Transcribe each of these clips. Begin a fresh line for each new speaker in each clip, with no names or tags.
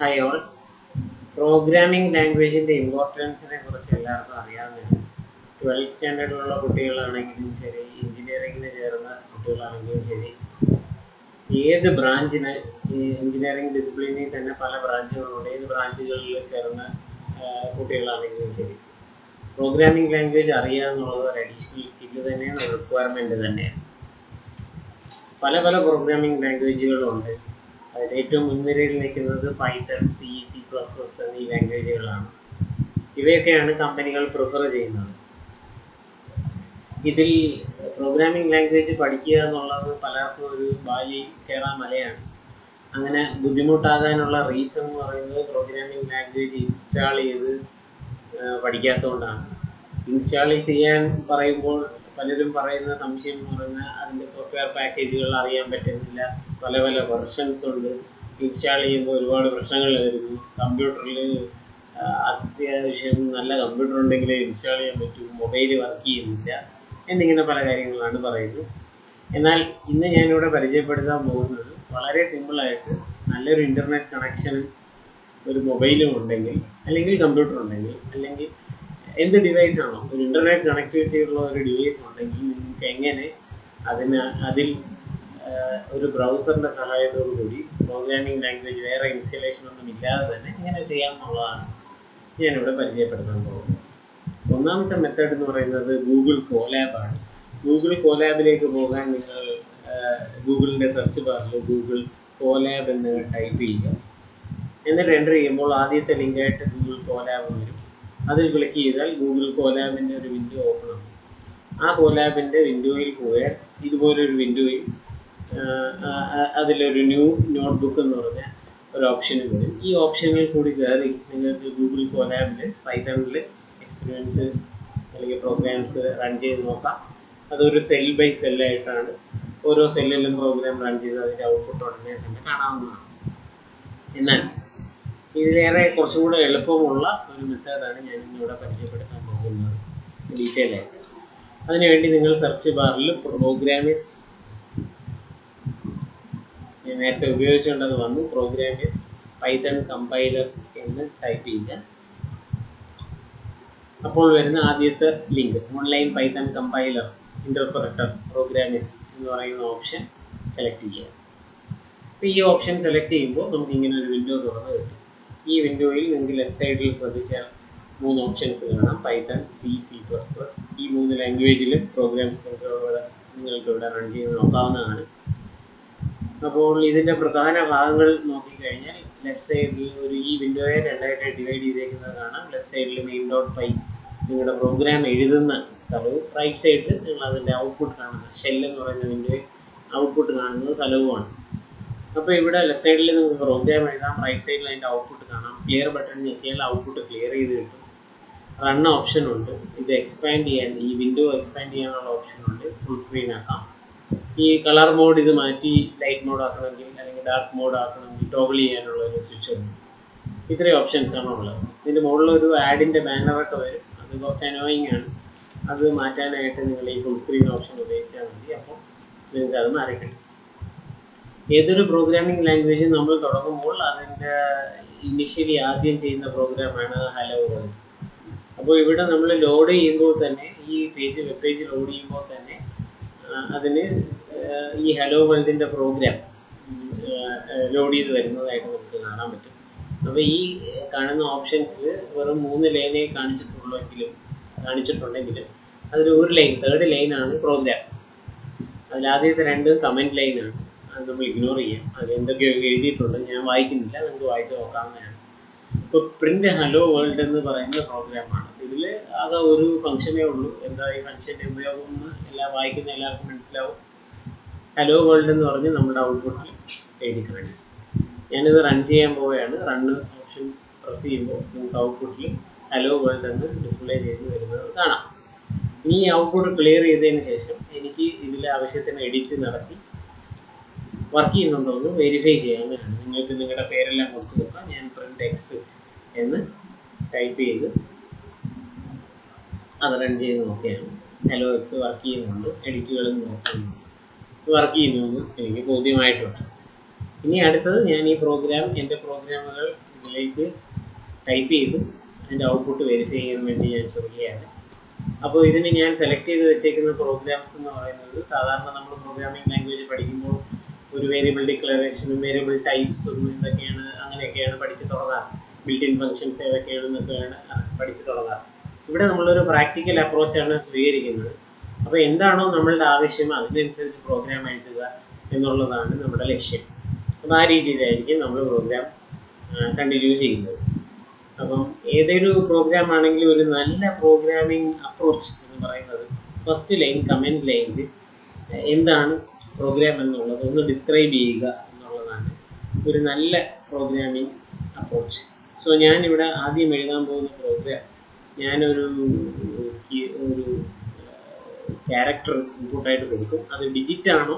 Hi all. Programming language in the importance എല്ലാവർക്കും അറിയാവുന്നതാണ്. 12th സ്റ്റാൻഡേർഡിലുള്ള കുട്ടികളാണെങ്കിലും ശരി, എഞ്ചിനീയറിംഗിന് ചേർന്ന കുട്ടികളാണെങ്കിലും ശരി, ഏത് ബ്രാഞ്ചിന് എഞ്ചിനീയറിംഗ് ഡിസിപ്ലിനിൽ തന്നെ പല ബ്രാഞ്ചുകളുണ്ട്. ഏത് ബ്രാഞ്ചുകളിൽ ചേർന്ന കുട്ടികളാണെങ്കിലും ശരി, പ്രോഗ്രാമിംഗ് ലാംഗ്വേജ് അറിയുക എന്നുള്ളത് ഒരു അഡീഷണൽ സ്കില്ല് തന്നെയാണ്, ഒരു റിക്വയർമെൻറ്റ് തന്നെയാണ്. പല പ്രോഗ്രാമിംഗ് ലാംഗ്വേജുകളുണ്ട്. അതിൽ ഏറ്റവും മുൻനിരയിൽ നിൽക്കുന്നത് പൈത്തൺ, സി, C++ എന്നീ ലാംഗ്വേജുകളാണ്. ഇവയൊക്കെയാണ് കമ്പനികൾ പ്രിഫർ ചെയ്യുന്നത്. ഇതിൽ പ്രോഗ്രാമിംഗ് ലാംഗ്വേജ് പഠിക്കുക എന്നുള്ളത് പലർക്കും ഒരു ബാലി കയറാൻ മലയാണ്. അങ്ങനെ ബുദ്ധിമുട്ടാകാനുള്ള റീസൺ എന്ന് പറയുന്നത് പ്രോഗ്രാമിംഗ് ലാംഗ്വേജ് ഇൻസ്റ്റാൾ ചെയ്ത് പഠിക്കാത്തതുകൊണ്ടാണ്. ഇൻസ്റ്റാൾ ചെയ്യാൻ പറയുമ്പോൾ പലരും പറയുന്ന സംശയം എന്ന് പറഞ്ഞാൽ അതിൻ്റെ സോഫ്റ്റ്വെയർ പാക്കേജുകൾ അറിയാൻ പറ്റുന്നില്ല, പല വെർഷൻസ് ഉണ്ട്, ഇൻസ്റ്റാൾ ചെയ്യുമ്പോൾ ഒരുപാട് പ്രശ്നങ്ങൾ വരുന്നു, കമ്പ്യൂട്ടറിൽ അത്യാവശ്യം നല്ല കമ്പ്യൂട്ടർ ഉണ്ടെങ്കിലേ ഇൻസ്റ്റാൾ ചെയ്യാൻ പറ്റൂ, മൊബൈൽ വർക്ക് ചെയ്യുന്നില്ല എന്നിങ്ങനെ പല കാര്യങ്ങളാണ് പറയുന്നത്. എന്നാൽ ഇന്ന് ഞാനിവിടെ പരിചയപ്പെടുത്താൻ പോകുന്നത് വളരെ സിമ്പിളായിട്ട് നല്ലൊരു ഇൻ്റർനെറ്റ് കണക്ഷനും ഒരു മൊബൈലും ഉണ്ടെങ്കിൽ, അല്ലെങ്കിൽ കമ്പ്യൂട്ടർ ഉണ്ടെങ്കിൽ, അല്ലെങ്കിൽ എന്ത് ഡിവൈസാണോ ഒരു ഇൻ്റർനെറ്റ് കണക്ടിവിറ്റി ഉള്ള ഒരു ഡിവൈസ് ഉണ്ടെങ്കിൽ നിങ്ങൾക്ക് എങ്ങനെ അതിൽ ഒരു ബ്രൗസറിൻ്റെ സഹായത്തോടു കൂടി പ്രോഗ്രാമിംഗ് ലാംഗ്വേജ് വേറെ ഇൻസ്റ്റലേഷൻ ഒന്നും ഇല്ലാതെ തന്നെ എങ്ങനെ ചെയ്യാമെന്നുള്ളതാണ് ഞാനിവിടെ പരിചയപ്പെടുത്താൻ പോകുന്നത്. ഒന്നാമത്തെ മെത്തേഡ് എന്ന് പറയുന്നത് ഗൂഗിൾ കോലാബാണ്. ഗൂഗിൾ കോലാബിലേക്ക് പോകാൻ നിങ്ങൾ ഗൂഗിളിൻ്റെ സെർച്ച് ബാറിൽ ഗൂഗിൾ കോലാബ് എന്ന് ടൈപ്പ് ചെയ്യുക. എന്നിട്ട് എൻ്റർ ചെയ്യുമ്പോൾ ആദ്യത്തെ ലിങ്കായിട്ട് ഗൂഗിൾ കോലാബ് വരും. അതിൽ ക്ലിക്ക് ചെയ്താൽ ഗൂഗിൾ കോലാബിൻ്റെ ഒരു വിൻഡോ ഓപ്പൺ ആകും. ആ കോലാബിൻ്റെ വിൻഡോയിൽ പോയാൽ ഇതുപോലൊരു വിൻഡോയിൽ അതിലൊരു ന്യൂ നോട്ട്ബുക്ക് എന്ന് പറഞ്ഞ ഒരു ഓപ്ഷനിൽ വരും. ഈ ഓപ്ഷനിൽ കൂടി കയറി നിങ്ങൾക്ക് ഗൂഗിൾ കോലാബിൽ പൈത്തണിൽ എക്സ്പീരിയൻസ് അല്ലെങ്കിൽ പ്രോഗ്രാംസ് റൺ ചെയ്ത് നോക്കാം. അതൊരു സെൽ ബൈ സെല്ലായിട്ടാണ്. ഓരോ സെല്ലിലും പ്രോഗ്രാം റൺ ചെയ്ത് അതിൻ്റെ ഔട്ട്പുട്ട് ഉടനെ തന്നെ കാണാവുന്നതാണ്. എന്നാൽ ഇതിലേറെ കുറച്ചും കൂടെ എളുപ്പമുള്ള ഒരു മെത്തേഡാണ് ഞാൻ ഇന്നിവിടെ പരിചയപ്പെടുത്താൻ പോകുന്നത് ഡീറ്റെയിൽ ആയിട്ട്. അതിനുവേണ്ടി നിങ്ങൾ സെർച്ച് ബാറിൽ പ്രോഗ്രാമിസ്, നേരത്തെ ഉപയോഗിച്ചുകൊണ്ടത് വന്നു, പ്രോഗ്രാമിസ് പൈത്തൺ കമ്പൈലർ എന്ന് ടൈപ്പ് ചെയ്യുക. അപ്പോൾ വരുന്ന ആദ്യത്തെ link online Python compiler interpreter Programiz എന്ന് പറയുന്ന ഓപ്ഷൻ സെലക്ട് ചെയ്യുക. അപ്പോൾ ഈ ഓപ്ഷൻ സെലക്ട് ചെയ്യുമ്പോൾ നമുക്ക് ഇങ്ങനെ ഒരു വിൻഡോ തുറന്ന് കിട്ടും. ഈ വിൻഡോയിൽ നിങ്ങൾക്ക് ലെഫ്റ്റ് സൈഡിൽ ശ്രദ്ധിച്ചാൽ 3 ഓപ്ഷൻസ് കാണാം: പൈത്തൺ, C++. ഈ 3 ലാംഗ്വേജിലും പ്രോഗ്രാംസ് നിങ്ങൾക്ക് ഇവിടെ റൺ ചെയ്ത് നോക്കാവുന്നതാണ്. അപ്പോൾ ഇതിൻ്റെ പ്രധാന ഭാഗങ്ങൾ നോക്കിക്കഴിഞ്ഞാൽ ലെഫ്റ്റ് സൈഡിൽ ഈ വിൻഡോയെ രണ്ടായിട്ട് ഡിവൈഡ് ചെയ്തേക്കുന്നത് കാണാം. ലെഫ്റ്റ് സൈഡിൽ main.py നിങ്ങളുടെ പ്രോഗ്രാം എഴുതുന്ന സ്ഥലവും, റൈറ്റ് സൈഡിൽ നിങ്ങൾ അതിൻ്റെ ഔട്ട്പുട്ട് കാണുന്ന ഷെൽ എന്ന് പറയുന്ന വിൻഡോയിൽ ഔട്ട്പുട്ട് കാണുന്നത് സ്ഥലവുമാണ്. അപ്പോൾ ഇവിടെ ലെഫ്റ്റ് സൈഡിൽ നിങ്ങൾക്ക് പ്രോഗ്രാം എഴുതാം, റൈറ്റ് സൈഡിൽ അതിൻ്റെ ഔട്ട്പുട്ട് കാണാം. ക്ലിയർ ബട്ടൺ ഞെക്കിയാൽ ഔട്ട്പുട്ട് ക്ലിയർ ചെയ്ത് കിട്ടും. റൺ ഓപ്ഷൻ ഉണ്ട്. ഇത് എക്സ്പാൻഡ് ചെയ്യാൻ, ഈ വിൻഡോ എക്സ്പാൻഡ് ചെയ്യാനുള്ള ഓപ്ഷൻ ഉണ്ട്. ഫുൾ സ്ക്രീൻ ആക്കാം. ഈ കളർ മോഡ് ഇത് മാറ്റി ലൈറ്റ് മോഡ് ആക്കണമെങ്കിൽ അല്ലെങ്കിൽ ഡാർക്ക് മോഡ് ആക്കണമെങ്കിൽ ടോഗിൾ ചെയ്യാനുള്ള ഒരു സ്വിച്ച് ഉണ്ട്. ഇത്രയും ഓപ്ഷൻസ് ആണ് ഉള്ളത്. ഇതിൻ്റെ മുകളിലൊരു ആഡിൻ്റെ ബാനറൊക്കെ വരും. അത് കുറച്ച് അനോയിങ് ആണ്. അത് മാറ്റാനായിട്ട് നിങ്ങൾ ഈ ഫുൾ സ്ക്രീൻ ഓപ്ഷൻ ഉപയോഗിച്ചാൽ മതി. അപ്പോൾ നിങ്ങൾക്ക് അത് മാറിക്കിട്ടും. ഏതൊരു പ്രോഗ്രാമിംഗ് ലാംഗ്വേജ് നമ്മൾ തുടങ്ങുമ്പോൾ അതിൻ്റെ ഇനിഷ്യലി ആദ്യം ചെയ്യുന്ന പ്രോഗ്രാമാണ് ഹലോ വേൾഡ്. അപ്പോൾ ഇവിടെ നമ്മൾ ലോഡ് ചെയ്യുമ്പോൾ തന്നെ, ഈ വെബ് പേജ് ലോഡ് ചെയ്യുമ്പോൾ തന്നെ അതിന് ഈ ഹലോ വേൾഡിൻ്റെ പ്രോഗ്രാം ലോഡ് ചെയ്ത് വരുന്നതായിട്ട് നമുക്ക് കാണാൻ പറ്റും. അപ്പോൾ ഈ കാണുന്ന ഓപ്ഷൻസിൽ വെറും 3 ലൈനേ കാണിച്ചിട്ടുണ്ടെങ്കിലും അതിൽ ഒരു ലൈൻ, 3rd ലൈനാണ് പ്രോഗ്രാം. അതിലാദ്യത്തെ 2 കമൻറ്റ് ലൈനാണ്. അത് നമ്മൾ ഇഗ്നോർ ചെയ്യാം. അത് എന്തൊക്കെയോ എഴുതിയിട്ടുണ്ട്, ഞാൻ വായിക്കുന്നില്ല, നിങ്ങൾക്ക് വായിച്ച് നോക്കാവുന്നതാണ്. ഇപ്പോൾ പ്രിൻ്റ് ഹലോ വേൾഡ് എന്ന് പറയുന്ന പ്രോഗ്രാമാണ്. ഇതിൽ ആകെ ഒരു ഫംഗ്ഷനേ ഉള്ളൂ. എന്താ ഈ ഫംഗ്ഷൻ്റെ ഉപയോഗം എന്ന് വായിക്കുന്ന എല്ലാവർക്കും മനസ്സിലാവും. ഹലോ വേൾഡ് എന്ന് പറഞ്ഞ് നമ്മുടെ ഔട്ട്പുട്ടിൽ എഴുതി കാണിക്കും. ഞാനിത് റൺ ചെയ്യാൻ പോവുകയാണ്. റണ്ണ് ഓപ്ഷൻ പ്രസ് ചെയ്യുമ്പോൾ നമുക്ക് ഔട്ട്പുട്ടിൽ ഹലോ വേൾഡ് എന്ന് ഡിസ്പ്ലേ ചെയ്ത് വരുന്നത് കാണാം. ഈ ഔട്ട്പുട്ട് ക്ലിയർ ചെയ്തതിന് ശേഷം എനിക്ക് ഇതിലെ ആവശ്യത്തിന് എഡിറ്റ് നടത്തി വർക്ക് ചെയ്യുന്നുണ്ടോ എന്ന് വെരിഫൈ ചെയ്യാവുന്നതാണ്. നിങ്ങൾക്ക് നിങ്ങളുടെ പേരെല്ലാം കൊടുത്തു നോക്കാം. ഞാൻ പ്രിൻ്റ് എക്സ് എന്ന് ടൈപ്പ് ചെയ്ത് അത് റൺ ചെയ്ത് നോക്കിയാണ്. ഹലോ എക്സ് വർക്ക് ചെയ്യുന്നുണ്ട്, എഡിറ്റുകളും നോക്കുന്നുണ്ട്, വർക്ക് ചെയ്യുന്നുവെന്ന് എനിക്ക് ബോധ്യമായിട്ടുണ്ട്. ഇനി അടുത്തത് ഞാൻ ഈ പ്രോഗ്രാം എൻ്റെ പ്രോഗ്രാമുകൾ ഇതിലേക്ക് ടൈപ്പ് ചെയ്ത് അതിൻ്റെ ഔട്ട്പുട്ട് വെരിഫൈ ചെയ്യാൻ വേണ്ടി ഞാൻ ശ്രമിക്കുകയാണ്. അപ്പോൾ ഇതിന് ഞാൻ സെലക്ട് ചെയ്ത് വെച്ചേക്കുന്ന പ്രോഗ്രാംസ് എന്ന് പറയുന്നത് സാധാരണ നമ്മൾ പ്രോഗ്രാമിംഗ് ലാംഗ്വേജ് പഠിക്കുമ്പോൾ ഒരു വേരിയബിൾ ഡിക്ലറേഷനും വേരിയബിൾ ടൈപ്സും ഇതൊക്കെയാണ്, അങ്ങനെയൊക്കെയാണ് പഠിച്ച് തുടങ്ങാറ്. ബിൽറ്റ് ഇൻ ഫംഗ്ഷൻസ് ഏതൊക്കെയാണെന്നൊക്കെയാണ് പഠിച്ച് തുടങ്ങാറ്. ഇവിടെ നമ്മളൊരു പ്രാക്ടിക്കൽ അപ്രോച്ചാണ് സ്വീകരിക്കുന്നത്. അപ്പോൾ എന്താണോ നമ്മളുടെ ആവശ്യം അതിനനുസരിച്ച് പ്രോഗ്രാം എഴുതുക എന്നുള്ളതാണ് നമ്മുടെ ലക്ഷ്യം. അപ്പോൾ ആ രീതിയിലായിരിക്കും നമ്മൾ പ്രോഗ്രാം കണ്ടിന്യൂ ചെയ്യുന്നത്. അപ്പം ഏതൊരു പ്രോഗ്രാം ആണെങ്കിലും ഒരു നല്ല പ്രോഗ്രാമിംഗ് അപ്രോച്ച് എന്ന് പറയുന്നത് ഫസ്റ്റ് ലൈൻ കമൻറ്റ് ലൈനിൽ എന്താണ് പ്രോഗ്രാം എന്നുള്ളത് ഒന്ന് ഡിസ്ക്രൈബ് ചെയ്യുക എന്നുള്ളതാണ് ഒരു നല്ല പ്രോഗ്രാമിംഗ് അപ്രോച്ച്. സോ ഞാനിവിടെ ആദ്യം എഴുതാൻ പോകുന്ന പ്രോഗ്രാം ഞാനൊരു ക്യാരക്ടർ ഇൻപുട്ടായിട്ട് കൊടുക്കും. അത് ഡിജിറ്റ് ആണോ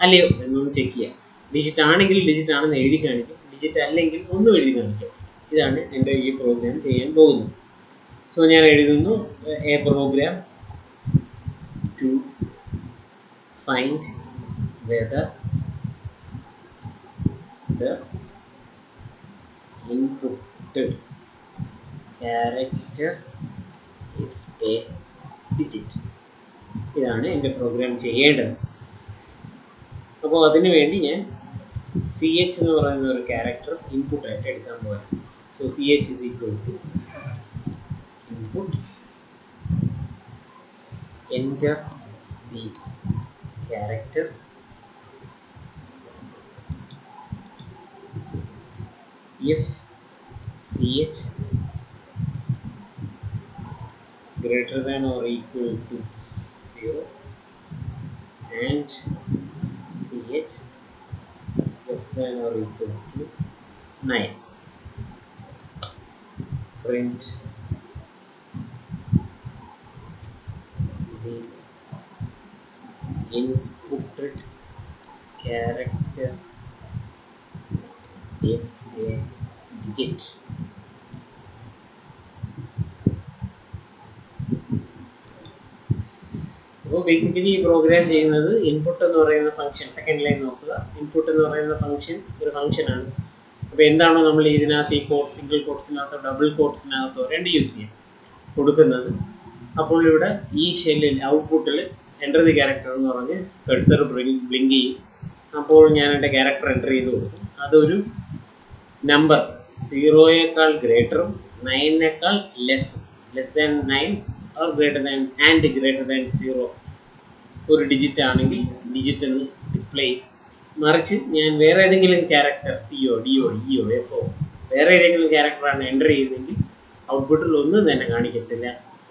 അല്ലയോ എന്നൊന്ന് ചെക്ക് ചെയ്യാം. ഡിജിറ്റ് ആണെങ്കിൽ ഡിജിറ്റ് ആണെന്ന് എഴുതി കാണിക്കും, ഡിജിറ്റ് അല്ലെങ്കിൽ ഒന്നും എഴുതി കാണിക്കും. ഇതാണ് എൻ്റെ ഈ പ്രോഗ്രാം ചെയ്യാൻ പോകുന്നത്. സോ ഞാൻ എഴുതുന്നു a program to find whether the inputted character is a digit. ഇതാണ് എൻ്റെ പ്രോഗ്രാം ചെയ്യേണ്ടത്. അപ്പോൾ അതിനു വേണ്ടി ഞാൻ CH എന്ന് പറയുന്ന ഒരു ക്യാരക്ടർ ഇൻപുട്ടായിട്ട് എടുക്കാൻ പോകാം. So CH is equal to input, enter the character, if CH greater than or equal to 0 and CH less than or equal to 9. Print the inputted character is a digit. അപ്പോൾ basically ഈ programme ചെയ്യുന്നത് input എന്ന് പറയുന്ന function, second line നോക്കുക, input എന്ന് പറയുന്ന function ഒരു ഫംഗ്ഷനാണ്. അപ്പോൾ എന്താണോ നമ്മൾ ഇതിനകത്ത് ഈ കോഡ് സിംഗിൾ കോഡ്സിനകത്തോ ഡബിൾ കോഡ്സിനകത്തോ രണ്ട് യൂസ് ചെയ്യാം കൊടുക്കുന്നത്. അപ്പോൾ ഇവിടെ ഈ ഷെല്ലിൽ ഔട്ട്പുട്ടിൽ എൻ്റർ ദി ക്യാരക്ടർ എന്ന് പറഞ്ഞ് കഴ്സർ ബ്ലിങ്ക് ചെയ്യും. അപ്പോൾ ഞാൻ എൻ്റെ ക്യാരക്ടർ എൻ്റർ ചെയ്ത് കൊടുക്കും. അതൊരു നമ്പർ 0യേക്കാൾ ഗ്രേറ്ററും 9നേക്കാൾ less than 9 or greater than and greater than 0 ഒരു ഡിജിറ്റ് ആണെങ്കിൽ ഡിജിറ്റ് എന്ന് ഡിസ്പ്ലേ ചെയ്യും. മറിച്ച് ഞാൻ വേറെ ഏതെങ്കിലും character CO, DO, EO, FO വേറെ ഏതെങ്കിലും ക്യാരക്ടറാണ് എൻ്റർ ചെയ്യുന്നതെങ്കിൽ ഔട്ട്പുട്ടിൽ ഒന്നും തന്നെ കാണിക്കത്തില്ല.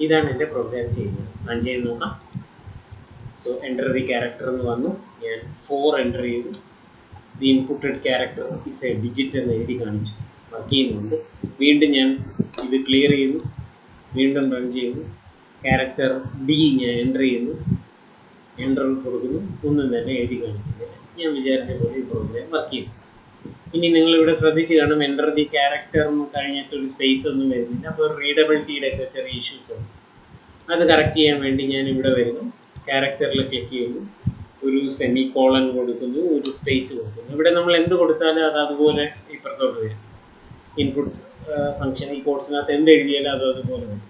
ഇതാണ് എൻ്റെ പ്രോഗ്രാം ചെയ്യുന്നത്. റൺ ചെയ്ത് നോക്കാം. സോ എൻ്റർ ദി ക്യാരക്ടർ എന്ന് വന്നു. ഞാൻ 4 എൻ്റർ ചെയ്തു. The inputted character is a digit എന്ന് എഴുതി കാണിച്ചു. വർക്ക് ചെയ്യുന്നുണ്ട്. വീണ്ടും ഞാൻ ഇത് ക്ലിയർ ചെയ്തു, വീണ്ടും റൺ ചെയ്യുന്നു. ക്യാരക്ടർ D ഞാൻ എൻ്റർ ചെയ്യുന്നു, എൻ്റർ കൊടുക്കുന്നു, ഒന്നും തന്നെ എഴുതി കാണിക്കുന്നില്ല. ഞാൻ വിചാരിച്ച പോലെ ഈ പ്രോഗ്രാം വർക്ക് ചെയ്തു. ഇനി നിങ്ങളിവിടെ ശ്രദ്ധിച്ച് കാണും എൻ്റർ ദി ക്യാരക്ടർ കഴിഞ്ഞിട്ട് ഒരു സ്പേസ് ഒന്നും വരുന്നില്ല. അപ്പോൾ റീഡബിലിറ്റിയുടെ ഒക്കെ ചെറിയ ഇഷ്യൂസ് ഉണ്ട്. അത് കറക്റ്റ് ചെയ്യാൻ വേണ്ടി ഞാൻ ഇവിടെ വരുന്നു, ക്യാരക്ടറിൽ ക്ലിക്ക് ചെയ്യുന്നു, ഒരു സെമി കോളൻ കൊടുക്കുന്നു, ഒരു സ്പേസ് കൊടുക്കുന്നു. ഇവിടെ നമ്മൾ എന്ത് കൊടുത്താലും അത് അതുപോലെ ഇപ്പുറത്തോട്ട് വരും. ഇൻപുട്ട് ഫംഗ്ഷൻ ഈ കോഡ്സിനകത്ത് എന്ത് എഴുതിയാലും അത് അതുപോലെ വരും.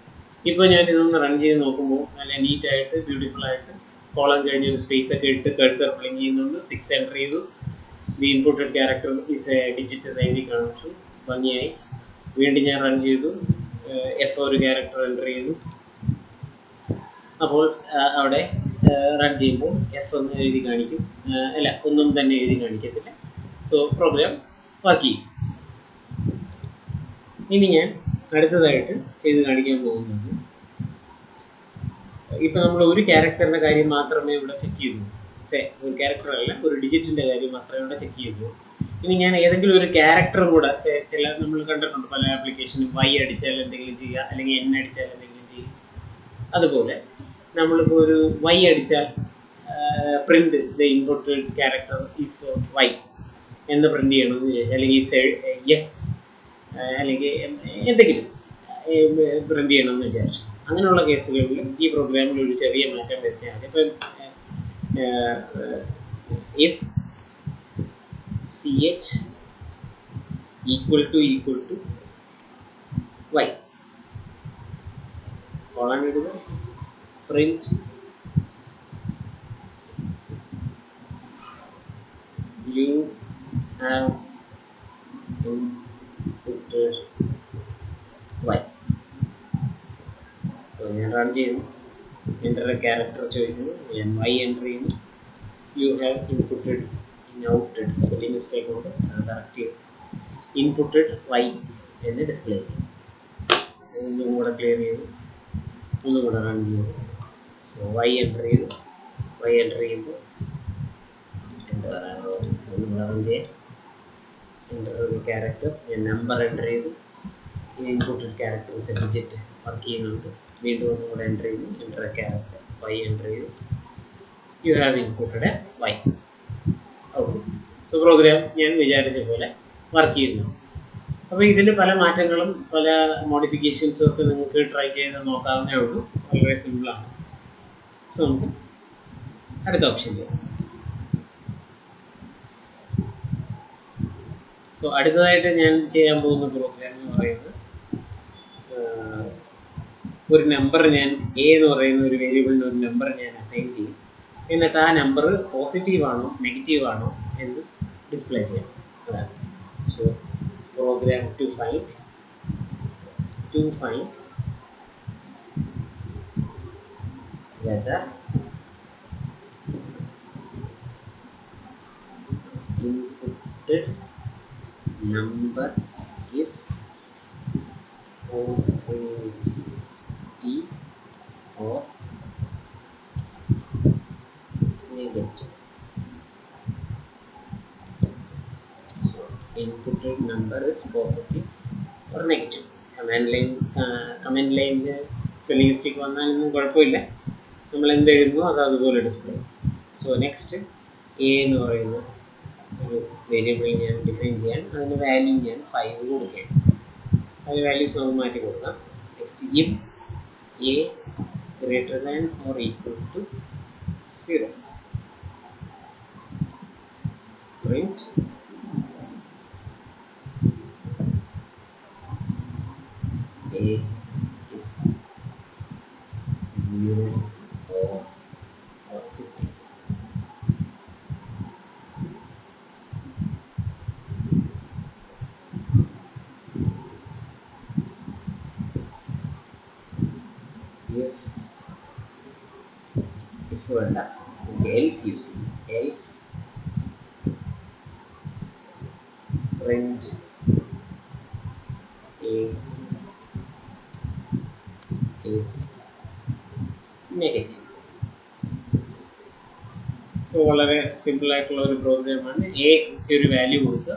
ഇപ്പോൾ ഞാൻ ഇതൊന്ന് റൺ ചെയ്ത് നോക്കുമ്പോൾ നല്ല നീറ്റായിട്ട് ബ്യൂട്ടിഫുൾ ആയിട്ട് കോളം കഴിഞ്ഞ് ഒരു സ്പേസ് ഒക്കെ ഇട്ട് കഴ്സർ ബ്ലിങ്ക് ചെയ്യുന്നുണ്ട്. 6 എൻ്റർ ചെയ്തു. The inputted character is a digit എന്ന് എഴുതി കാണിച്ചു. ഭംഗിയായി. വീണ്ടും ഞാൻ റൺ ചെയ്തു. F ഒരു ക്യാരക്ടർ എൻ്റർ ചെയ്തു. അപ്പോൾ അവിടെ റൺ ചെയ്യുമ്പോൾ F ഒന്ന് എഴുതി കാണിക്കും, അല്ല ഒന്നും തന്നെ എഴുതി കാണിക്കത്തില്ല. സോ പ്രോഗ്രാം വർക്ക് ചെയ്യും. ഇനി ഞാൻ അടുത്തതായിട്ട് ചെയ്ത് കാണിക്കാൻ പോകുന്നത്, ഇപ്പം നമ്മൾ ഒരു ക്യാരക്ടറിൻ്റെ കാര്യം മാത്രമേ ഇവിടെ ചെക്ക് ചെയ്തു, ഒരു ക്യാരക്ടർ അല്ല ഒരു ഡിജിറ്റിൻ്റെ കാര്യം മാത്രമേ ഇവിടെ ചെക്ക് ചെയ്തു. ഇനി ഞാൻ ഏതെങ്കിലും ഒരു ക്യാരക്ടറും കൂടെ, ചില നമ്മൾ കണ്ടിട്ടുണ്ട് പല ആപ്ലിക്കേഷനും Y അടിച്ചാൽ എന്തെങ്കിലും ചെയ്യുക, അല്ലെങ്കിൽ N അടിച്ചാൽ എന്തെങ്കിലും ചെയ്യുക. അതുപോലെ നമ്മളിപ്പോൾ ഒരു Y അടിച്ചാൽ print the inputted character is Y എന്ന് പ്രിന്റ് ചെയ്യണമെന്ന് ചോദിച്ചാൽ, അല്ലെങ്കിൽ യെസ് അല്ലെങ്കിൽ എന്തെങ്കിലും പ്രിന്റ് ചെയ്യണമെന്ന് വിചാരിച്ചു. അങ്ങനെയുള്ള കേസുകളിൽ ഈ പ്രോഗ്രാമിൽ ഒരു ചെറിയ മാറ്റം വരുത്തിയാൽ മതി. ഇപ്പം if ch equal to y colon ഇടുക print you have inputted y. So ഞാൻ റൺ ചെയ്യുന്നു, enter a character ചോദിക്കുന്നു, ഞാൻ y enter ചെയ്യുന്നു. You have inputted inouted spelling mistake കൊണ്ട് അത് കറക്റ്റ് ചെയ്തു. Inputted y എന്ന് ഡിസ്പ്ലേ ചെയ്യും. ഒന്നും കൂടെ ക്ലിയർ ചെയ്തു, ഒന്നും കൂടെ റൺ ചെയ്തു. സോ y എൻ്റർ ചെയ്തു. y എൻ്റർ ചെയ്യുമ്പോൾ എന്താ പറയുക, ഒന്നും കൂടെ റൺ ചെയ്യാം. എൻ്റർ ഒരു ക്യാരക്ടർ, ഞാൻ നമ്പർ എൻ്റർ ചെയ്തു. ഈ ഇൻപുട്ടഡ് ക്യാരക്ടേഴ്സ് ഡിജിറ്റ് വർക്ക് ചെയ്യുന്നുണ്ട്. വീണ്ടും ഒന്നും കൂടെ എൻ്റർ ചെയ്തു, എൻ്റർ ക്യാരക്ടർ y എൻ്റർ ചെയ്തു. You have inputted y output. So program ഞാൻ വിചാരിച്ച പോലെ വർക്ക് ചെയ്യുന്നു. അപ്പോൾ ഇതിൽ പല മാറ്റങ്ങളും പല മോഡിഫിക്കേഷൻസും ഒക്കെ നിങ്ങൾക്ക് ട്രൈ ചെയ്ത് നോക്കാവുന്നേ ഉള്ളൂ. വളരെ സിമ്പിളാണ്. സോ നമുക്ക് അടുത്ത ഓപ്ഷൻ ചെയ്യാം. സോ അടുത്തതായിട്ട് ഞാൻ ചെയ്യാൻ പോകുന്ന പ്രോഗ്രാം എന്ന് പറയുന്നത്, ഒരു നമ്പർ ഞാൻ എ എന്ന് പറയുന്ന ഒരു വേരിയബിളിന് ഒരു നമ്പർ ഞാൻ അസൈൻ ചെയ്യും. എന്നിട്ട് ആ നമ്പർ പോസിറ്റീവ് ആണോ നെഗറ്റീവ് ആണോ എന്ന് ഡിസ്പ്ലേ ചെയ്യണം. അതാണ്. So program to find whether inputted number is positive or negative. So inputted number is positive or negative. Comment ലൈനിൽ സ്പെല്ലിംഗ് മിസ്റ്റേക്ക് വന്നാലൊന്നും കുഴപ്പമില്ല, നമ്മൾ എന്ത് എഴുതുന്നു അത് അതുപോലെ ഡിസ്പ്ലേ. സോ നെക്സ്റ്റ് എ എന്ന് പറയുന്ന ഒരു വേരിയബിൾ ഞാൻ ഡിഫൈൻ ചെയ്യാൻ, അതിന് വാല്യൂ ഞാൻ 5 കൊടുക്കുകയാണ്. അതിന് വാല്യൂസ് നമുക്ക് മാറ്റി കൊടുക്കാം. Next if A greater than or equal to 0 print A is 0 or positive. If വേണ്ട, else use ചെയ്യും. else print A is negative. So വളരെ സിമ്പിൾ ആയിട്ടുള്ള ഒരു പ്രോഗ്രാമാണ്. എക്ക് ഒരു വാല്യൂ കൊടുക്കുക.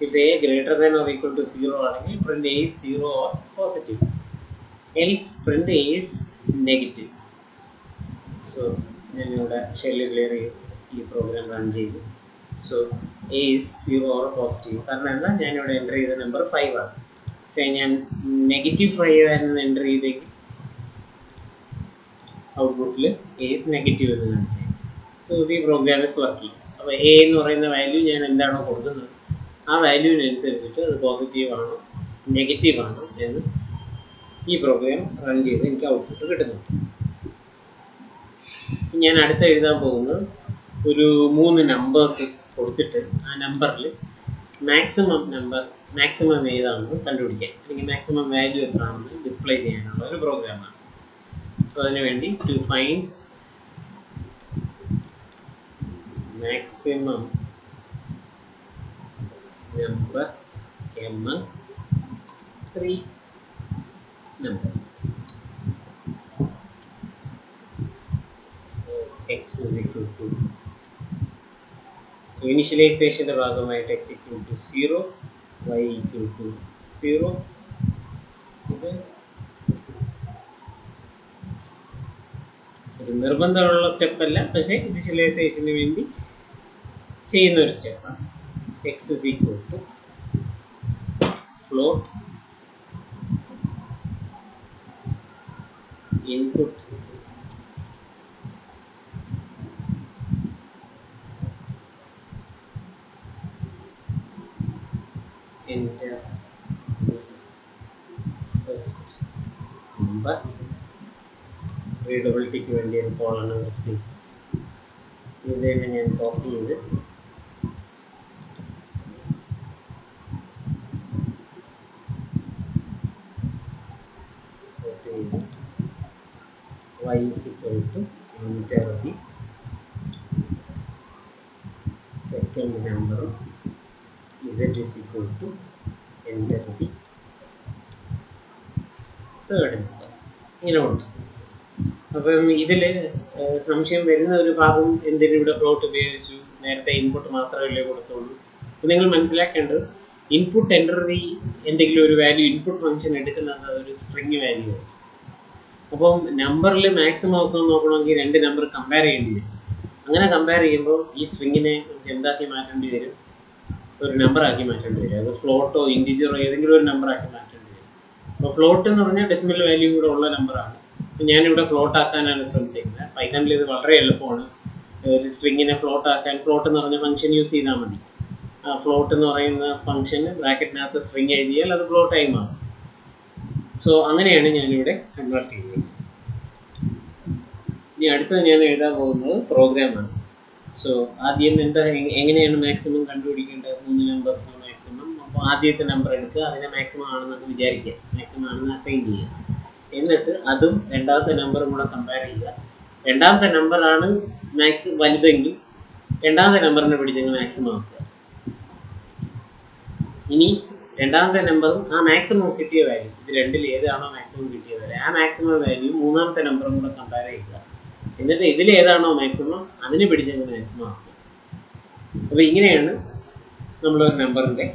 If A greater than or equal to 0 ആണെങ്കിൽ print A is 0 or positive. Else print A is negative. So ഞാനിവിടെ ഷെല്ല് ക്ലിയർ ചെയ്തു, ഈ പ്രോഗ്രാം റൺ ചെയ്തു. So A is 0 or positive. കാരണം എന്താ, ഞാനിവിടെ എൻ്റർ ചെയ്ത നമ്പർ 5 ആണ്. സേ ഞാൻ -5 ആയിരുന്നു എൻ്റർ ചെയ്തെങ്കിൽ ഔട്ട്പുട്ടിൽ എ ഈസ് നെഗറ്റീവ് എന്ന് കാണിച്ചു. So the program is working. അപ്പോൾ എ എന്ന് പറയുന്ന വാല്യൂ ഞാൻ എന്താണോ കൊടുക്കുന്നത് ആ വാല്യൂവിനനുസരിച്ചിട്ട് അത് പോസിറ്റീവ് ആണോ നെഗറ്റീവ് ആണോ എന്ന് ഈ പ്രോഗ്രാം റൺ ചെയ്ത് എനിക്ക് ഔട്ട്പുട്ട് കിട്ടുന്നുണ്ട്. ഞാൻ അടുത്ത എഴുതാൻ പോകുന്നത് ഒരു 3 നമ്പേഴ്സ് കൊടുത്തിട്ട് ആ നമ്പറിൽ മാക്സിമം ഏതാണെന്ന് കണ്ടുപിടിക്കാൻ, അല്ലെങ്കിൽ മാക്സിമം വാല്യൂ എത്രയാണെന്ന് ഡിസ്പ്ലേ ചെയ്യാനുള്ള ഒരു പ്രോഗ്രാമാണ്. സോ അതിനുവേണ്ടി to find maximum number among 3 numbers. So x is equal to, so initialization ഭാഗമായിട്ട് x equal to 0, y equal to 0. ഇത് ഒരു നിർബന്ധമുള്ള സ്റ്റെപ്പ് അല്ല, പക്ഷേ ഇനിഷ്യലൈസേഷന് വേണ്ടി ചെയ്യുന്ന ഒരു സ്റ്റെപ്പാണ്. X is equal to float input first number റീഡബിലിറ്റിക്ക് വേണ്ടി കോളൺ ഒരു സ്പേസ് ഇത് തന്നെ ഞാൻ കോപ്പി ചെയ്ത് y is equal to enter the second number, z is equal to enter the third number. ഇങ്ങനെ കൊടുത്തു. അപ്പം ഇതിൽ സംശയം വരുന്ന ഒരു ഭാഗം എന്തിനും ഇവിടെ ഫ്ലോട്ട് ഉപയോഗിച്ചു, നേരത്തെ ഇൻപുട്ട് മാത്രമല്ലേ കൊടുത്തുള്ളൂ. അപ്പം നിങ്ങൾ മനസ്സിലാക്കേണ്ടത് ഇൻപുട്ട് എൻ്റർ ദി എന്തെങ്കിലും ഒരു വാല്യൂ ഇൻപുട്ട് ഫംഗ്ഷൻ എടുക്കുന്നത് ഒരു സ്ട്രിങ് വാല്യൂ ആണ്. അപ്പം നമ്പറിൽ മാക്സിമം ഒക്കെ നോക്കണമെങ്കിൽ രണ്ട് നമ്പർ കമ്പയർ ചെയ്യേണ്ടി വരും. അങ്ങനെ കമ്പയർ ചെയ്യുമ്പോൾ ഈ സ്ട്രിങ്ങിനെ നമുക്ക് എന്താക്കി മാറ്റേണ്ടി വരും, ഒരു നമ്പറാക്കി മാറ്റേണ്ടി വരും. അത് ഫ്ലോട്ടോ ഇൻറ്റിജറോ ഏതെങ്കിലും ഒരു നമ്പറാക്കി മാറ്റേണ്ടി വരും. അപ്പോൾ ഫ്ലോട്ട് എന്ന് പറഞ്ഞാൽ ഡെസിമൽ വാല്യൂ കൂടെ ഉള്ള നമ്പറാണ്. അപ്പോൾ ഞാനിവിടെ ഫ്ലോട്ട് ആക്കാനാണ് ശ്രമിച്ചിരിക്കുന്നത്. പൈത്തണിൽ ഇത് വളരെ എളുപ്പമാണ്. ഒരു സ്ട്രിങ്ങിനെ ഫ്ലോട്ട് ആക്കാൻ ഫ്ലോട്ട് എന്ന് പറഞ്ഞ ഫംഗ്ഷൻ യൂസ് ചെയ്താൽ മതി. ഫ്ലോട്ട് എന്ന് പറയുന്ന ഫംഗ്ഷന് ബ്രാക്കറ്റിനകത്ത് സ്ട്രിങ് എഴുതിയാൽ അത് ഫ്ലോട്ടായി മാറും. സോ അങ്ങനെയാണ് ഞാനിവിടെ കൺവേർട്ട് ചെയ്യുന്നത്. ഇനി അടുത്തത് ഞാൻ എഴുതാൻ പോകുന്നത് പ്രോഗ്രാമാണ്. സോ ആദ്യം എങ്ങനെയാണ് മാക്സിമം കണ്ടുപിടിക്കേണ്ടത്? 3 നമ്പേഴ്സിന് മാക്സിമം. അപ്പോൾ ആദ്യത്തെ നമ്പർ എടുക്കുക, അതിനെ മാക്സിമം ആണെന്നൊക്കെ വിചാരിക്കുക, മാക്സിമം ആണെന്ന് അസൈൻ ചെയ്യുക. എന്നിട്ട് അതും രണ്ടാമത്തെ നമ്പറും കൂടെ കമ്പയർ ചെയ്യുക. രണ്ടാമത്തെ നമ്പറാണ് വലുതെങ്കിൽ രണ്ടാമത്തെ നമ്പറിനെ പിടിച്ചങ്ങ് മാക്സിമം ആക്കുക. ഇനി രണ്ടാമത്തെ നമ്പറും ആ മാക്സിമം കിട്ടിയ വാല്യൂ, ഇത് രണ്ടിൽ ഏതാണോ മാക്സിമം കിട്ടിയ വാല്യൂ, ആ മാക്സിമം വാല്യൂ മൂന്നാമത്തെ നമ്പറും കൂടെ കമ്പയർ ചെയ്യുക. എന്നിട്ട് ഇതിൽ ഏതാണോ മാക്സിമം അതിനെ പിടിച്ചങ്ങ് മാക്സിമം ആക്കുക. അപ്പോൾ ഇങ്ങനെയാണ് നമ്മളൊരു നമ്പറിൻ്റെ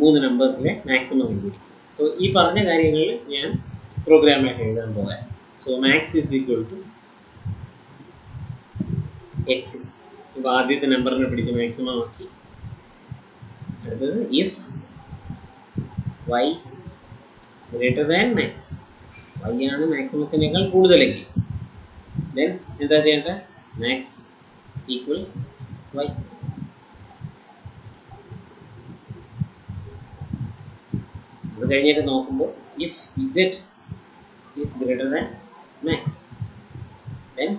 3 നമ്പേഴ്സിലെ മാക്സിമം കണ്ടുപിടിക്കുക. സോ ഈ പറഞ്ഞ കാര്യങ്ങളിൽ ഞാൻ പ്രോഗ്രാമായിട്ട് എഴുതാൻ പോകാം. So max is equal to x. ഇപ്പോൾ ആദ്യത്തെ നമ്പറിനെ പിടിച്ച് മാക്സിമം ആക്കി. അടുത്തത് if y greater than max, y ആണ് മാക്സിമത്തിനേക്കാൾ കൂടുതലെങ്കിൽ then എന്താ ചെയ്യേണ്ടത്? max equals y. അത് കഴിഞ്ഞിട്ട് നോക്കുമ്പോൾ if z is greater than max then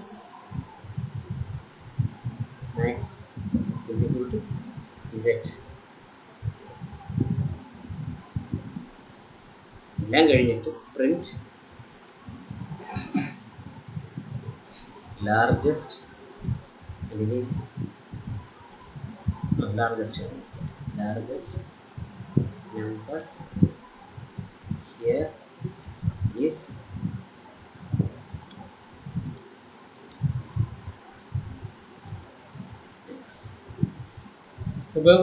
max is equal to z. എല്ലാം കഴിഞ്ഞിട്ട് print largest number here is അപ്പോൾ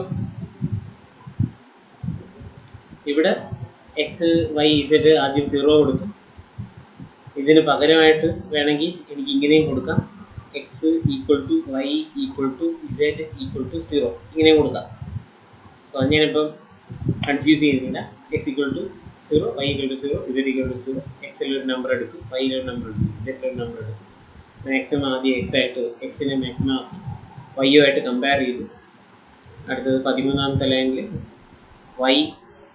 ഇവിടെ എക്സ് വൈ ഇസെഡ് ആദ്യം 0 കൊടുത്തു. ഇതിന് പകരമായിട്ട് വേണമെങ്കിൽ എനിക്ക് ഇങ്ങനെയും കൊടുക്കാം, x equal to y equal to z equal to 0 ഇങ്ങനെയും കൊടുക്കാം. സോ അത് ഞാനിപ്പം കൺഫ്യൂസ് ചെയ്യുന്നില്ല. X equal to 0, y equal to 0, z equal to 0. എക്സിൽ ഒരു നമ്പർ എടുത്തു, വൈയിൽ ഒരു നമ്പർ എടുത്തു, ഇസെഡിൽ ഒരു നമ്പർ എടുത്തു. മാക്സിമം ആദ്യം എക്സ് ആയിട്ട് എക്സിനെ മാക്സിമം ആക്കി, വൈയുമായിട്ട് കമ്പയർ ചെയ്തു. അടുത്തത് 13ാമത്തെ ലൈനിൽ വൈ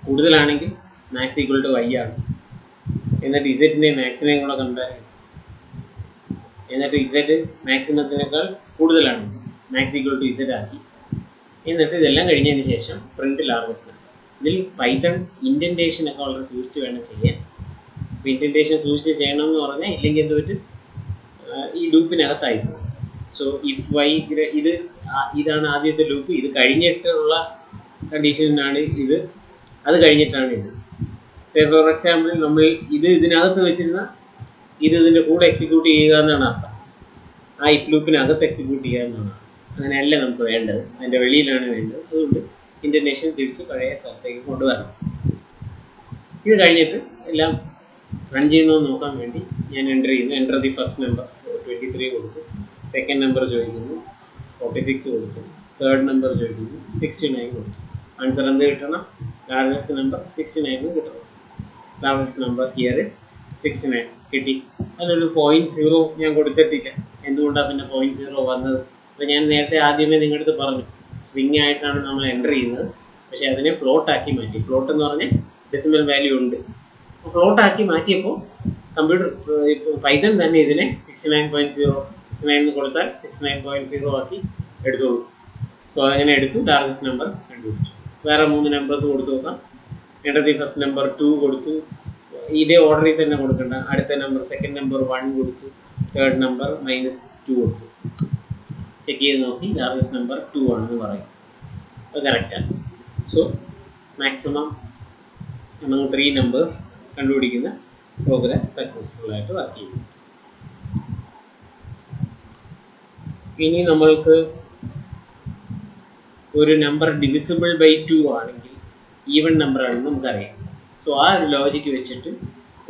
കൂടുതലാണെങ്കിൽ മാക്സ് ഈക്വൽ ടു വൈ ആണ്. എന്നിട്ട് ഇസെഡിനെ മാക്സിനെയും കൂടെ കമ്പയർ ചെയ്തു. എന്നിട്ട് ഇസെഡ് മാക്സിമത്തിനേക്കാൾ കൂടുതലാണ്, മാക്സ് ഈക്വൽ ടു ഇസെഡ് ആക്കി. എന്നിട്ട് ഇതെല്ലാം കഴിഞ്ഞതിന് ശേഷം പ്രിന്റ് ലാർജസ്റ്റ് നമ്പർ. ഇതിൽ പൈത്തൺ ഇൻഡന്റേഷൻ ഒക്കെ വളരെ സൂക്ഷിച്ച് വേണം ചെയ്യാൻ. അപ്പോൾ ഇൻഡന്റേഷൻ സൂക്ഷിച്ച് ചെയ്യണം എന്ന് പറഞ്ഞാൽ ഇല്ലെങ്കിൽ എന്ത് പറ്റും, ഈ ലൂപ്പിനകത്തായി പോകും. സോ ഇഫ് വൈ ഇതാണ് ആദ്യത്തെ ലൂപ്പ്, ഇത് കഴിഞ്ഞിട്ടുള്ള കണ്ടീഷനാണ് ഇത്, അത് കഴിഞ്ഞിട്ടാണ് ഇത്. ഫോർ എക്സാമ്പിൾ നമ്മൾ ഇതിനകത്ത് വെച്ചിരുന്ന ഇതിൻ്റെ കൂടെ എക്സിക്യൂട്ട് ചെയ്യുക എന്നാണ് അർത്ഥം. ആ ഇഫ് ലൂപ്പിനകത്ത് എക്സിക്യൂട്ട് ചെയ്യുക എന്നാണ്. അങ്ങനെയല്ല നമുക്ക് വേണ്ടത്, അതിൻ്റെ വെളിയിലാണ് വേണ്ടത്. അതുകൊണ്ട് ഇൻഡന്റേഷൻ തിരിച്ച് പഴയ സ്ഥലത്തേക്ക് കൊണ്ടുവരണം. ഇത് കഴിഞ്ഞിട്ട് എല്ലാം റൺ ചെയ്യുന്നതെന്ന് നോക്കാൻ വേണ്ടി ഞാൻ എൻ്റർ ചെയ്യുന്നു. എൻ്റർ ദി ഫസ്റ്റ് നമ്പർ 23 കൊടുത്തു, സെക്കൻഡ് നമ്പർ ചോദിക്കുന്നു 46 കൊടുത്തു, തേർഡ് നമ്പർ ചോദിക്കുന്നു 69 കൊടുത്തു. ആൻസർ എന്ത് കിട്ടണം? ലാർജസ്റ്റ് നമ്പർ 69 കിട്ടണം. ലാർജസ്റ്റ് നമ്പർ ഹിയർ ഇസ് 69 കിട്ടി. അതിലൊരു 0.0 ഞാൻ കൊടുത്തിട്ടില്ല. എന്തുകൊണ്ടാണ് പിന്നെ 0.0 വന്നത്? അപ്പോൾ ഞാൻ നേരത്തെ ആദ്യമേ നിങ്ങളുടെ അടുത്ത് പറഞ്ഞു, സ്ട്രിങ് ആയിട്ടാണ് നമ്മൾ എൻ്റർ ചെയ്യുന്നത്, പക്ഷേ അതിനെ ഫ്ലോട്ട് ആക്കി മാറ്റി. ഫ്ലോട്ട് എന്ന് പറഞ്ഞാൽ ഡെസിമൽ വാല്യൂ ഉണ്ട്, ഫ്ലോട്ട് ആക്കി മാറ്റിയപ്പോൾ കമ്പ്യൂട്ടർ പൈത്തൺ തന്നെ ഇതിനെ 69.0 69 കൊടുത്താൽ 69.0 ആക്കി എടുത്തോളൂ. സോ അങ്ങനെ എടുത്തു, ലാർജസ്റ്റ് നമ്പർ കണ്ടുപിടിച്ചു. വേറെ 3 നമ്പേഴ്സ് കൊടുത്തു നോക്കാം. എൻ്റർ ദി ഫസ്റ്റ് നമ്പർ 2 കൊടുത്തു, ഇതേ ഓർഡറിൽ തന്നെ കൊടുക്കണ്ട. അടുത്ത നമ്പർ സെക്കൻഡ് നമ്പർ 1 കൊടുത്തു, തേർഡ് നമ്പർ -2 കൊടുത്തു. ചെക്ക് ചെയ്ത് നോക്കി, ലാർജസ്റ്റ് നമ്പർ 2 ആണെന്ന് പറയും. അത് കറക്റ്റാണ്. സോ മാക്സിമം among 3 നമ്പേഴ്സ് കണ്ടുപിടിക്കുന്ന പ്രോഗ്രാം സക്സസ്ഫുൾ ആയിട്ട് വർക്ക് ചെയ്യും. ഇനി നമ്മൾക്ക് ഒരു നമ്പർ ഡിവിസിബിൾ ബൈ 2 ആണെങ്കിൽ ഈവൺ നമ്പർ ആണെന്ന് നമുക്കറിയാം. സോ ആ ഒരു ലോജിക്ക് വെച്ചിട്ട്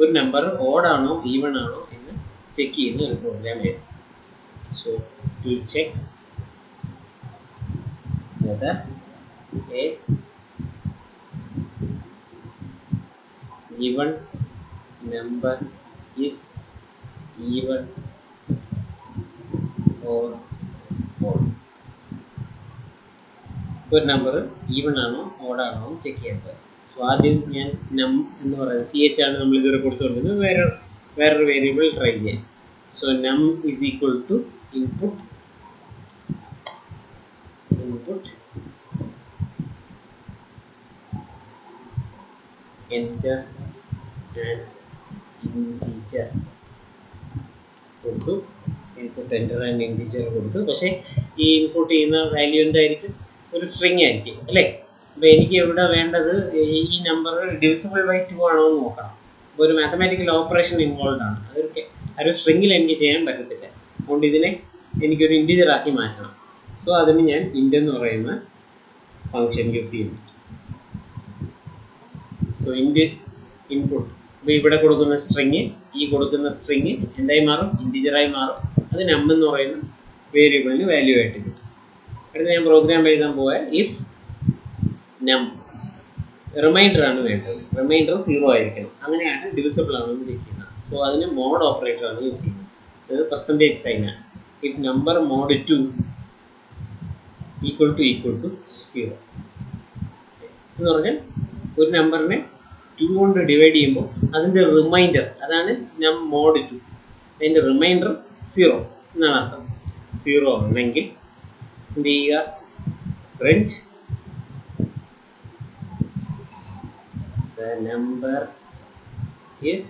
ഒരു നമ്പർ ഓഡ് ആണോ ഈവൺ ആണോ എന്ന് ചെക്ക് ചെയ്യുന്ന ഒരു പ്രോഗ്രാം ആയിരുന്നു. So to check whether a given number is even or odd. ഒരു നമ്പർ ഈവൺ ആണോ ഓഡ് ആണോ എന്ന് ചെക്ക് ചെയ്യാൻ പറ്റും. സോ ആദ്യം ഞാൻ നം എന്ന് പറയുന്നത് CH ആണ് നമ്മൾ ഇതുവരെ കൊടുത്തുകൊണ്ടിരുന്നത്. വേറൊരു വേരിയബിൾ ട്രൈ ചെയ്യാം. So num is equal to input enter an integer കൊടുത്തു. ഇൻപുട്ട് എൻ്റർ ആൻഡ് ഇൻറ്റീജർ കൊടുത്തു. പക്ഷേ ഈ ഇൻപുട്ട് ചെയ്യുന്ന വാല്യൂ എന്തായിരിക്കും? ഒരു സ്ട്രിങ് ആയിരിക്കും അല്ലേ? അപ്പോൾ എനിക്ക് ഇവിടെ വേണ്ടത് ഈ നമ്പർ ഡിവിസിബിൾ ബൈ 2 ആണോ എന്ന് നോക്കണം. അപ്പോൾ ഒരു മാത്തമാറ്റിക്കൽ ഓപ്പറേഷൻ ഇൻവോൾവ് ആണ്. അതൊരു സ്ട്രിങ്ങിൽ എനിക്ക് ചെയ്യാൻ പറ്റത്തില്ല. അതുകൊണ്ട് ഇതിനെ എനിക്കൊരു ഇൻറ്റീജർ ആക്കി മാറ്റണം. സോ അതിന് ഞാൻ ഇൻറ്റ് എന്ന് പറയുന്ന ഫംഗ്ഷൻ യൂസ് ചെയ്യുന്നു. സോ ഇൻറ്റ് ഇൻപുട്ട്, അപ്പോൾ ഇവിടെ കൊടുക്കുന്ന സ്ട്രിങ് എന്തായി മാറും? ഇൻറ്റീജറായി മാറും. അത് നം എന്ന് പറയുന്ന വേരിയബിളിന് വാല്യൂ ആയിട്ട് കിട്ടും. അടുത്ത ഞാൻ പ്രോഗ്രാം എഴുതാൻ പോയാൽ ഇഫ് നം റിമൈൻഡർ ആണ് വേണ്ടത്, റിമൈൻഡർ 0 ആയിരിക്കണം. അങ്ങനെയാണ് ഡിവിസിബിൾ ആണെന്ന് ചെക്ക് ചെയ്യുന്നത്. സോ അതിന് മോഡ് ഓപ്പറേറ്റർ ആണ് യൂസ് ചെയ്യുന്നത്. അത് പെർസെൻറ്റേജ് സൈൻ ആണ്. If number mod 2 equal to 0 എന്ന് പറഞ്ഞാൽ ഒരു നമ്പറിനെ 2 കൊണ്ട് ഡിവൈഡ് ചെയ്യുമ്പോൾ അതിൻ്റെ റിമൈൻഡർ, അതാണ് നം മോഡ് 2, അതിൻ്റെ റിമൈൻഡർ 0 എന്നാണ് അർത്ഥം. 0 ആണെങ്കിൽ എന്ത് ചെയ്യുക? Print the number is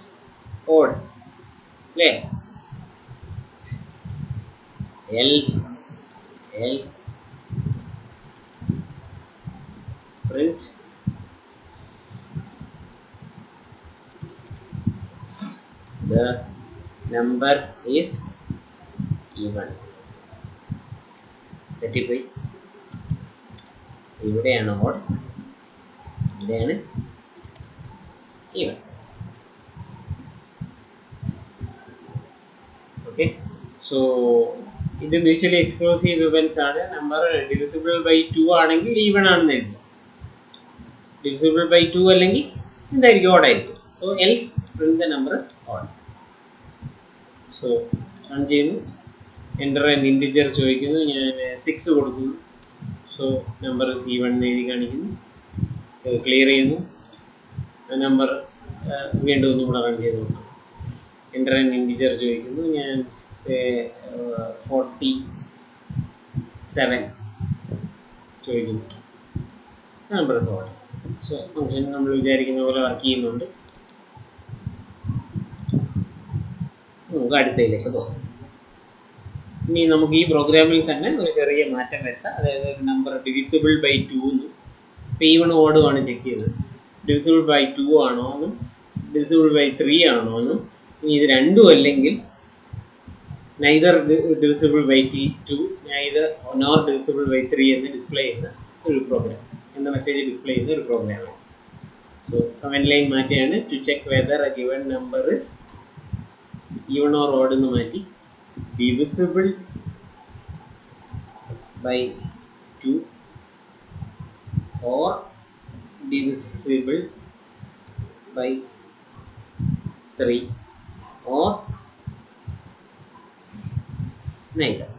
odd അല്ലേ? else print the number is even. തെറ്റിപ്പോയി. ഇവിടെയാണ് ഓഡ്, ഇവിടെയാണ് ഈവൻ. ഓക്കെ, സോ ഇത് മ്യൂച്വലി എക്സ്ക്ലൂസീവ് ഇവൻസ് ആണ്. നമ്പർ ഡിവിസിബിൾ ബൈ 2 ആണെങ്കിൽ ഈവൺ ആണെന്ന് എഴുതുക. ഡിവിസിബിൾ ബൈ 2 അല്ലെങ്കിൽ എന്തായിരിക്കും? ഓഡ് ആയിരിക്കും. So else print the number is odd. So run ചെയ്യുന്നു. എൻ്റർ ആൻഡ് ഇൻറ്റിജർ ചോദിക്കുന്നു, ഞാൻ 6 കൊടുക്കുന്നു. സോ നമ്പർ ഇസ് ഈവൺ എന്ന് എഴുതി കാണിക്കുന്നു. ക്ലിയർ ചെയ്യുന്നു. നമ്പർ വീണ്ടും ഒന്നും കൂടെ റൺ ചെയ്ത് നോക്കാം. എൻ്റർ ആൻഡ് ഇൻറ്റിജർ ചോദിക്കുന്നു, ഞാൻ 47 ചോദിക്കുന്നു. Number is odd. So function നമ്മൾ വിചാരിക്കുന്ന പോലെ വർക്ക് ചെയ്യുന്നുണ്ട്. നമുക്ക് അടുത്തതിലേക്ക് പോകാം. ഇനി നമുക്ക് ഈ പ്രോഗ്രാമിൽ തന്നെ ഒരു ചെറിയ മാറ്റം വരുത്താം. അതായത് ഒരു നമ്പർ ഡിവിസിബിൾ ബൈ 2 എന്നും ഈവൺ ഓഡും ആണ് ചെക്ക് ചെയ്തത്. ഡിവിസിബിൾ ബൈ 2 ആണോ എന്നും ഡിവിസിബിൾ ബൈ 3 ആണോ എന്നും, ഇനി ഇത് രണ്ടും അല്ലെങ്കിൽ neither divisible by 2 neither nor divisible by 3 എന്ന് ഡിസ്പ്ലേ ചെയ്യുന്ന ഒരു പ്രോഗ്രാം, എന്ന മെസ്സേജ് ഡിസ്പ്ലേ ചെയ്യുന്ന ഒരു പ്രോഗ്രാമാണ്. സോ കമൻറ്റ് ലൈൻ മാറ്റിയാണ് to check whether a given number is even or odd എന്ന് മാറ്റി divisible by 2 or divisible by 3 or neither.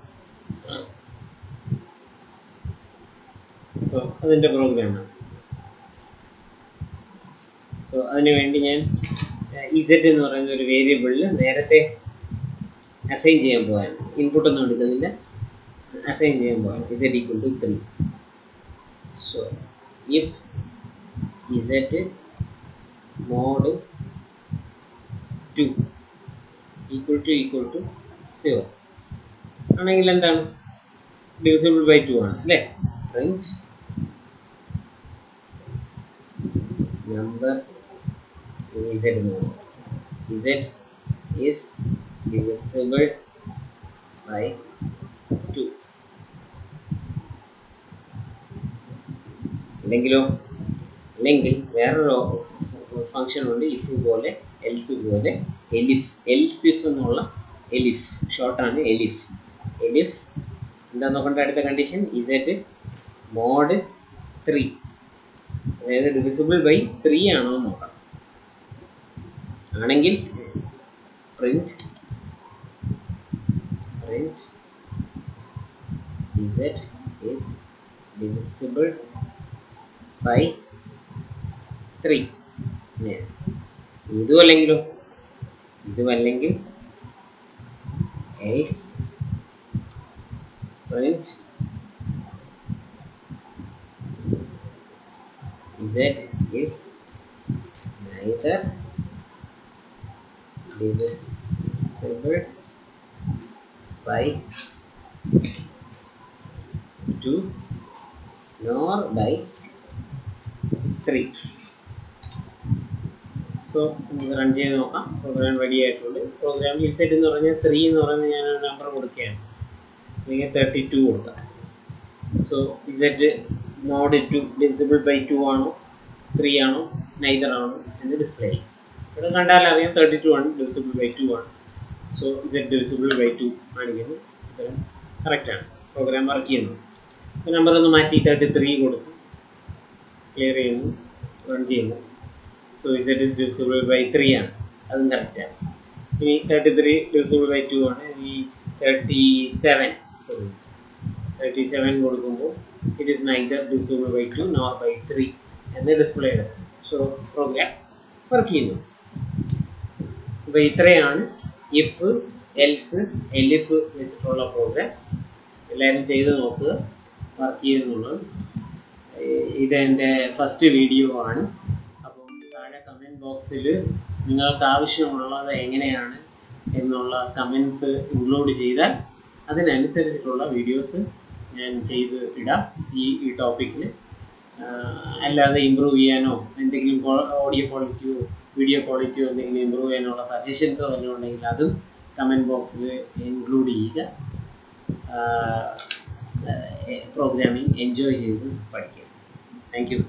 So അതിൻ്റെ പ്രോഗ്രാമാണ്. സോ അതിനു വേണ്ടി ഞാൻ ഇസെഡ് എന്ന് പറയുന്ന ഒരു വേരിയബിളിൽ നേരത്തെ അസൈൻ ചെയ്യാൻ പോകാൻ, ഇൻപുട്ടൊന്നും എടുക്കുന്നില്ല, അസൈൻ ചെയ്യാൻ പോകാൻ z equal to 3. So if z mod 2 equal to 0 ആണെങ്കിൽ എന്താണ്? ഡിവിസിബിൾ ബൈ 2 ആണ് അല്ലേ? Print number in Z mode. Z is divisible by 2. അല്ലെങ്കിൽ വേറൊരു ഫംഗ്ഷൻ ഉണ്ട്, ഇഫ് പോലെ എൽസ് പോലെ. എൽസ് ഇഫ് എന്നുള്ള എലിഫ് ഷോർട്ടാണ് എലിഫ്. എന്താ നോക്കേണ്ട അടുത്ത കണ്ടീഷൻ? ഇസെഡ് മോഡ് 3, അതായത് ഡിവിസിബിൾ ബൈ 3 ആണോ എന്ന് നോക്കണം. ആണെങ്കിൽ print Z is divisible by 3. ഇതുമല്ലെങ്കിൽ else print Z is neither divisible by 2 nor by 3. So നമുക്ക് റൺ ചെയ്ത് നോക്കാം. പ്രോഗ്രാം റെഡി ആയിട്ടുണ്ട്. പ്രോഗ്രാമിൽ ഇസെഡ് എന്ന് പറഞ്ഞാൽ 3 എന്ന് പറയുന്നത് ഞാനൊരു നമ്പർ കൊടുക്കുകയാണ്, അല്ലെങ്കിൽ 32 കൊടുക്കാം. So z mod 2 divisible by 2 ആണോ 3 ആണോ നൈദർ ആണോ എന്ന് ഡിസ്പ്ലേ ചെയ്യും. ഇവിടെ കണ്ടാൽ അറിയാം 32 ആണ്, ഡിവിസിബിൾ ബൈ 2 ആണ്. സോ ഇസെഡ് ഡിവിസിബിൾ ബൈ 2 കാണിക്കുന്നു. ഇത്രയും കറക്റ്റാണ്, പ്രോഗ്രാം വർക്ക് ചെയ്യുന്നു. സോ നമ്പർ ഒന്ന് മാറ്റി 33 കൊടുത്തു, ക്ലിയർ ചെയ്യുന്നു, റൺ ചെയ്യുന്നു. So z is divisible by 3 ആണ്, അതും കറക്റ്റാണ്. ഇനി 33 ഡിവിസിബിൾ ബൈ 2 ആണ്. ഇനി 37 കൊടുക്കുമ്പോൾ it is neither divisible by 2 nor by 3 എന്ന് ഡിസ്പ്ലേ ചെയ്തു. സോ പ്രോഗ്രാം വർക്ക് ചെയ്യുന്നു. അപ്പോൾ ഇത്രയാണ് ഇഫ്, എൽസ്, എലിഫ് വെച്ചിട്ടുള്ള പ്രോഗ്രാംസ്. എല്ലാവരും ചെയ്ത് നോക്കുക, വർക്ക് ചെയ്യുന്നുള്ളത്. ഇതെൻ്റെ ഫസ്റ്റ് വീഡിയോ ആണ്. അപ്പം താഴെ കമൻറ്റ് ബോക്സിൽ നിങ്ങൾക്ക് ആവശ്യമുള്ളത് എങ്ങനെയാണ് എന്നുള്ള കമൻസ് ഇൻക്ലൂഡ് ചെയ്താൽ അതിനനുസരിച്ചിട്ടുള്ള വീഡിയോസ് ഞാൻ ചെയ്ത് ഇടാം ഈ ടോപ്പിക്കിൽ. അല്ലാതെ ഇമ്പ്രൂവ് ചെയ്യാനോ എന്തെങ്കിലും ഓഡിയോ ക്വാളിറ്റിയോ വീഡിയോ ക്വാളിറ്റിയോ എന്തെങ്കിലും ഇമ്പ്രൂവ് ചെയ്യാനുള്ള സജഷൻസോ വല്ലതും ഉണ്ടെങ്കിൽ അതും കമൻറ്റ് ബോക്സിൽ ഇൻക്ലൂഡ് ചെയ്യുക. പ്രോഗ്രാമിംഗ് എൻജോയ് ചെയ്ത് പഠിക്കുക. Thank you.